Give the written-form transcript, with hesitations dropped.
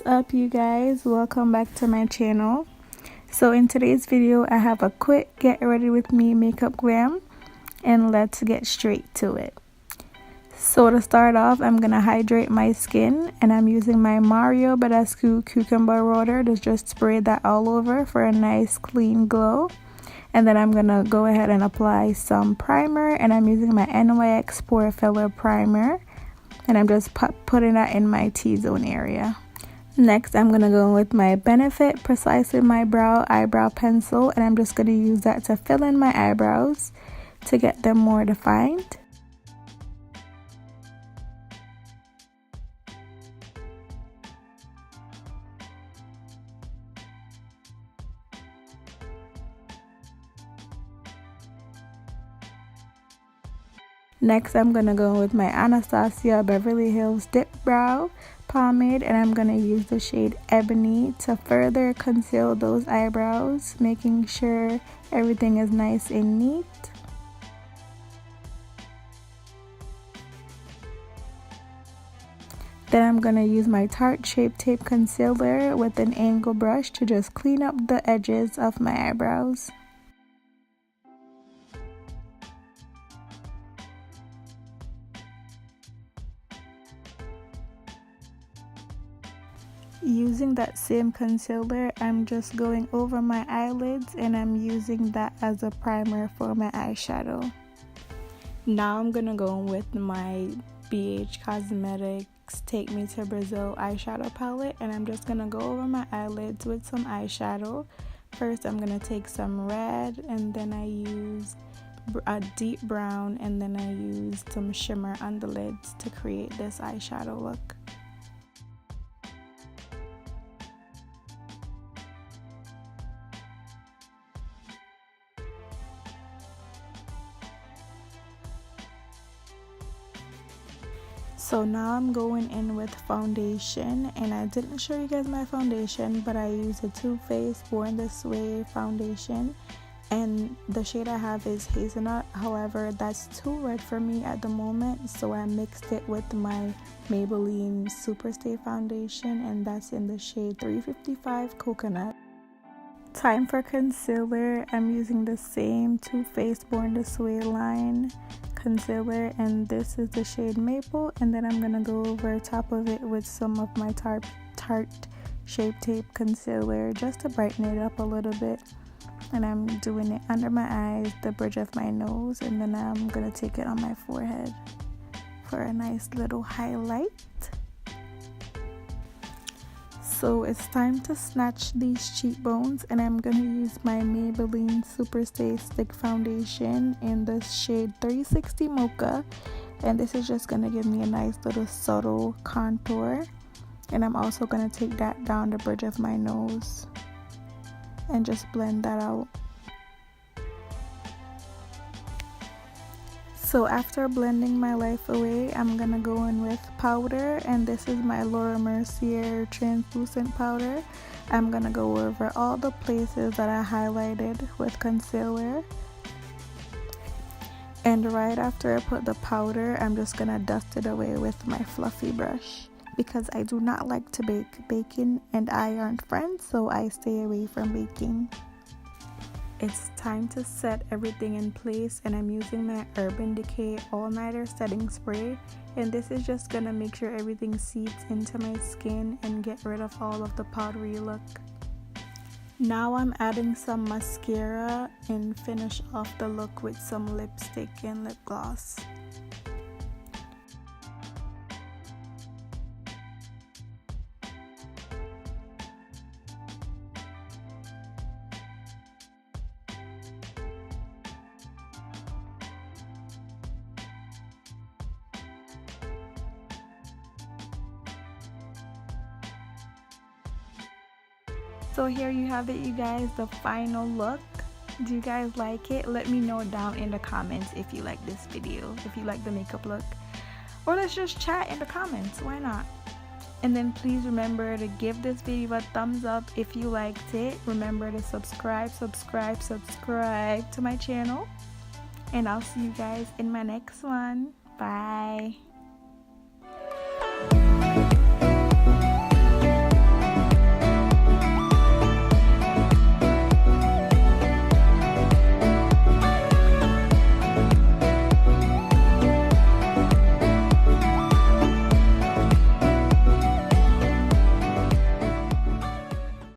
What's up, you guys? Welcome back to my channel. So in today's video I have a quick get ready with me makeup glam, and let's get straight to it. So to start off, I'm gonna hydrate my skin, and I'm using my Mario Badescu cucumber water to just spray that all over for a nice clean glow. And then I'm gonna go ahead and apply some primer, and I'm using my NYX Pore Filler primer, and I'm just putting that in my T-zone area. Next, I'm gonna go with my Benefit Precisely My Brow eyebrow pencil, and I'm just gonna use that to fill in my eyebrows to get them more defined. Next, I'm gonna go with my Anastasia Beverly Hills Dip Brow pomade, and I'm gonna use the shade Ebony to further conceal those eyebrows, making sure everything is nice and neat. Then I'm gonna use my Tarte Shape Tape Concealer with an angle brush to just clean up the edges of my eyebrows. Using that same concealer, I'm just going over my eyelids, and I'm using that as a primer for my eyeshadow. Now I'm gonna go with my BH Cosmetics Take Me to Brazil eyeshadow palette, and I'm just gonna go over my eyelids with some eyeshadow. First, I'm gonna take some red, and then I use a deep brown, and then I use some shimmer on the lids to create this eyeshadow look. So now I'm going in with foundation, and I didn't show you guys my foundation, but I used a Too Faced Born This Way foundation, and the shade I have is Hazelnut. However, that's too red for me at the moment, so I mixed it with my Maybelline Superstay foundation, and that's in the shade 355 Coconut. Time for concealer. I'm using the same Too Faced Born This Way line concealer, and this is the shade Maple, and then I'm gonna go over top of it with some of my Tarte Shape Tape concealer just to brighten it up a little bit. And I'm doing it under my eyes, the bridge of my nose, and then I'm gonna take it on my forehead for a nice little highlight. So it's time to snatch these cheekbones, and I'm gonna use my Maybelline Superstay Stick Foundation in the shade 360 Mocha, and this is just gonna give me a nice little subtle contour. And I'm also gonna take that down the bridge of my nose and just blend that out. So after blending my life away, I'm gonna go in with powder, and this is my Laura Mercier translucent powder. I'm gonna go over all the places that I highlighted with concealer, and right after I put the powder, I'm just gonna dust it away with my fluffy brush, because I do not like to bake. Baking and I aren't friends, so I stay away from baking. It's time to set everything in place, and I'm using my Urban Decay All Nighter Setting Spray, and this is just gonna make sure everything seeps into my skin and get rid of all of the powdery look. Now I'm adding some mascara and finish off the look with some lipstick and lip gloss. So here you have it, you guys, the final look. Do you guys like it? Let me know down in the comments if you like this video, if you like the makeup look, or let's just chat in the comments, why not? And then please remember to give this video a thumbs up if you liked it. Remember to subscribe to my channel, and I'll see you guys in my next one. Bye.